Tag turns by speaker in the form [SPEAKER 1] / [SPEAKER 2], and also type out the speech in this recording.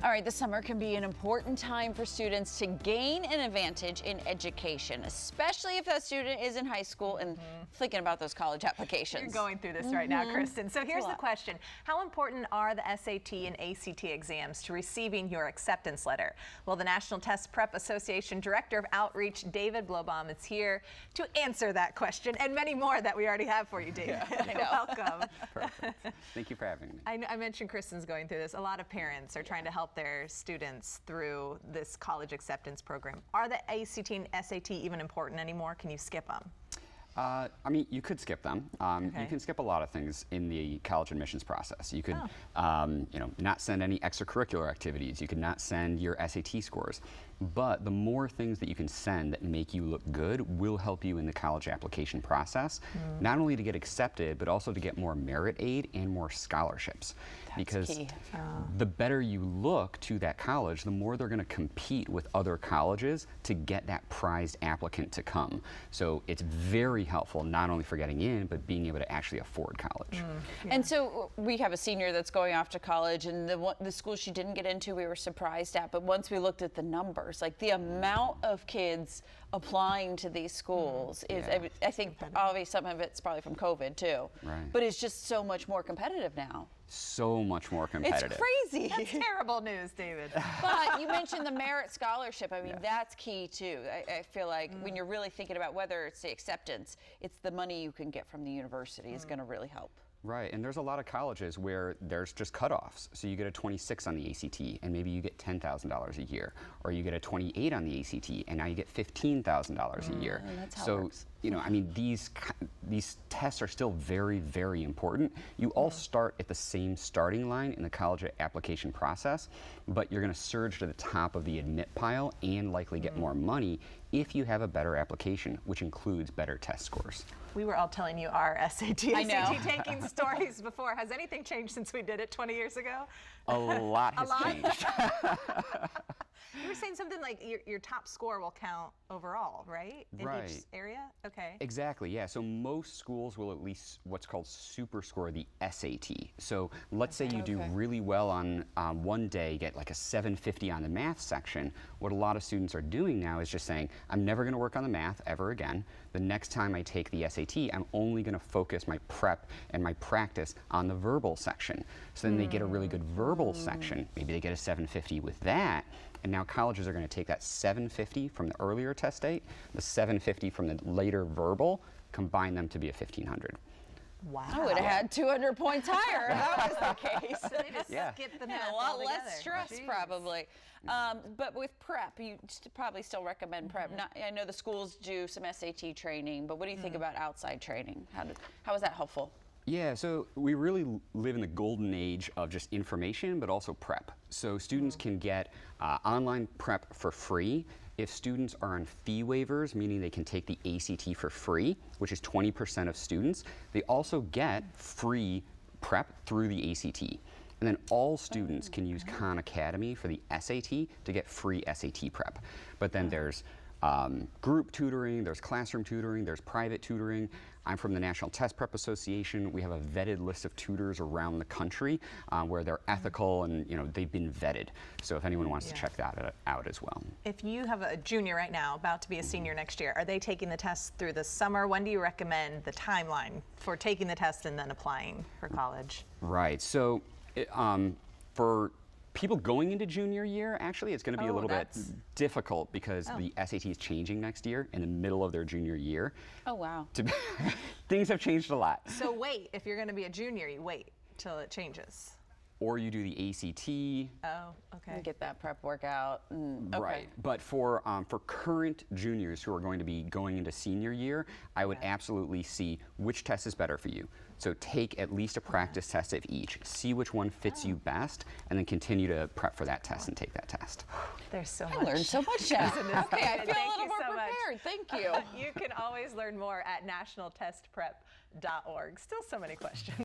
[SPEAKER 1] All right, the summer can be an important time for students to gain an advantage in education, especially if that student is in high school and thinking about those college applications.
[SPEAKER 2] You're going through this right now, Kristen. So here's the question. How important are the SAT and ACT exams to receiving your acceptance letter? Well, the National Test Prep Association Director of Outreach, David Blobaum, is here to answer that question and many more that we already have for you, David. Welcome.
[SPEAKER 3] Perfect. Thank you for having me.
[SPEAKER 2] I mentioned Kristen's going through this. A lot of parents are trying to help their students through this college acceptance program. Are the ACT and SAT even important anymore? Can you skip them?
[SPEAKER 3] I mean, you could skip them. You can skip a lot of things in the college admissions process. You could, you know, not send any extracurricular activities. You could not send your SAT scores. But the more things that you can send that make you look good will help you in the college application process, not only to get accepted, but also to get more merit aid and more scholarships. Because
[SPEAKER 1] key.
[SPEAKER 3] The better you look to that college, the more they're going to compete with other colleges to get that prized applicant to come. So it's very helpful not only for getting in, but being able to actually afford college.
[SPEAKER 1] And so we have a senior that's going off to college, and the school she didn't get into we were surprised at, but once we looked at the numbers, like the amount of kids applying to these schools is, I think obviously some of it's probably from COVID too, but it's just so much more competitive now.
[SPEAKER 3] So much more competitive.
[SPEAKER 1] It's crazy.
[SPEAKER 2] That's terrible news, David.
[SPEAKER 1] But you mentioned the merit scholarship. I mean, that's key too. I feel like when you're really thinking about whether it's the acceptance, it's the money you can get from the university is going to really help.
[SPEAKER 3] Right, and there's a lot of colleges where there's just cutoffs. So you get a 26 on the ACT, and maybe you get $10,000 a year, or you get a 28 on the ACT, and now you get $15,000 a year.
[SPEAKER 1] That's how it
[SPEAKER 3] So,
[SPEAKER 1] works.
[SPEAKER 3] you know, I mean, these tests are still very, very important. You all start at the same starting line in the college application process, but you're going to surge to the top of the admit pile and likely get more money if you have a better application, which includes better test scores.
[SPEAKER 2] We were all telling you our SAT taking stories before. Has anything changed since we did it 20 years ago?
[SPEAKER 3] A lot has changed.
[SPEAKER 2] You were saying something like your top score will count overall, right? In each area? Okay.
[SPEAKER 3] Exactly, yeah. So most schools will at least what's called super score the SAT. So let's say you do really well on one day, get like a 750 on the math section. What a lot of students are doing now is just saying, I'm never going to work on the math ever again. The next time I take the SAT, I'm only going to focus my prep and my practice on the verbal section. So then they get a really good verbal section. Maybe they get a 750 with that. And now colleges are going to take that 750 from the earlier test date, the 750 from the later verbal, combine them to be a 1500.
[SPEAKER 2] Wow.
[SPEAKER 1] I would have had 200 points higher if that was the case.
[SPEAKER 2] So they just skip the math
[SPEAKER 1] a lot
[SPEAKER 2] altogether.
[SPEAKER 1] less stress probably. But with prep, you probably still recommend prep. I know the schools do some SAT training, but what do you think about outside training? How is that helpful?
[SPEAKER 3] Yeah, so we really live in the golden age of just information, but also prep. So students can get online prep for free. If students are on fee waivers, meaning they can take the ACT for free, which is 20% of students, they also get free prep through the ACT. And then all students can use Khan Academy for the SAT to get free SAT prep. But then there's group tutoring, there's classroom tutoring, there's private tutoring. I'm from the National Test Prep Association. We have a vetted list of tutors around the country where they're ethical and they've been vetted. So if anyone wants to check that out as well.
[SPEAKER 2] If you have a junior right now, about to be a senior next year, are they taking the test through the summer? When do you recommend the timeline for taking the test and then applying for college?
[SPEAKER 3] Right. So for people going into junior year, actually, it's going to be a little bit difficult because the SAT is changing next year in the middle of their junior year.
[SPEAKER 1] Oh, wow.
[SPEAKER 3] Things have changed a lot.
[SPEAKER 2] So wait, if you're going to be a junior, you wait till it changes.
[SPEAKER 3] Or you do the ACT.
[SPEAKER 2] Oh, okay.
[SPEAKER 1] Get that prep workout.
[SPEAKER 3] Right, but for current juniors who are going to be going into senior year, I would absolutely see which test is better for you. So take at least a practice test of each, see which one fits you best, and then continue to prep for that test and take that test.
[SPEAKER 2] There's so much.
[SPEAKER 1] I learned so much now. Okay, I feel a little more prepared. Thank you.
[SPEAKER 2] You can always learn more at nationaltestprep.org. Still so many questions.